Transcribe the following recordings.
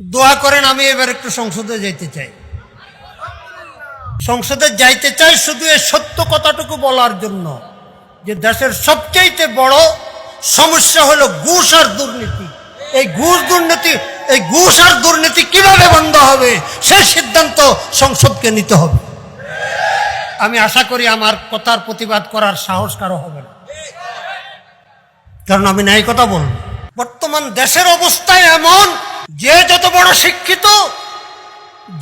দোয়া করেন আমি এবার একটু সংসদে যাইতে চাই। সংসদে যাইতে চাই শুধু এই সত্য কথাটুকু বলার জন্য যে দেশের সবচেয়ে বড় সমস্যা হলো ঘুষ আর দুর্নীতি। এই ঘুষ আর দুর্নীতি কিভাবে বন্ধ হবে সেই সিদ্ধান্ত সংসদকে নিতে হবে। আমি আশা করি আমার কথার প্রতিবাদ করার সাহস কারো হবে না, কারণ আমি ন্যায় কথা বলব। বর্তমান দেশের অবস্থা এমন, যে যত বড় শিক্ষিত,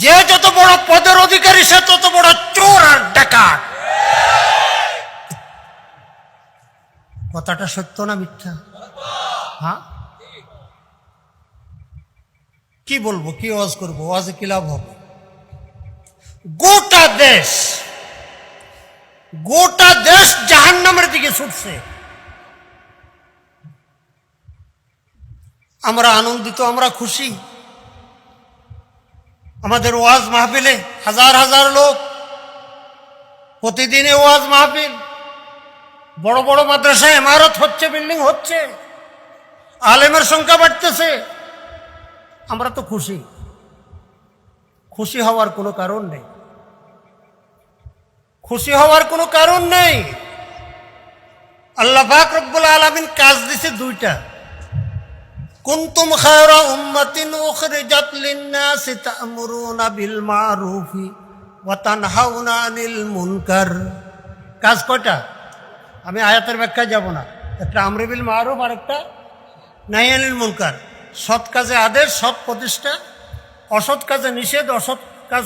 যে যত বড় পদের অধিকারী, সে তত বড় চোর আর ডাকাত। কথাটা সত্য না মিথ্যা? হ্যাঁ, কি বলবো, কি ওয়াজ করবো, ওয়াজে কি লাভ হবে? গোটা দেশ জাহান্নামের দিকে ছুটছে। আমরা আনন্দিত, আমরা খুশি। আমাদের ওয়াজ মাহফিলে হাজার হাজার লোক, প্রতিদিনে ওয়াজ মাহফিল, বড় বড় মাদ্রাসায় ইমারত হচ্ছে, বিল্ডিং হচ্ছে, আলেমের সংখ্যা বাড়তেছে। আমরা তো খুশি। খুশি হওয়ার কোনো কারণ নেই, খুশি হওয়ার কোনো কারণ নেই। আল্লাহ পাক রব্বুল আলামিন কাজ দিছে দুইটা। কুনতুম খায়রা উম্মাতিন উখরিজাত লিন-নাসি তা'মুরুনা বিল মা'রুফি ওয়া তানহাউনা আনিল মুনকার। কাজ কয়টা? আমি আয়াতের ব্যাখ্যায় যাব না। একটা আমর বিল মা'রুফ আর একটা নাহি আনিল মুনকার। সৎ কাজে আদেশ, সৎ প্রতিষ্ঠা, অসৎ কাজে নিষেধ, অসৎ কাজ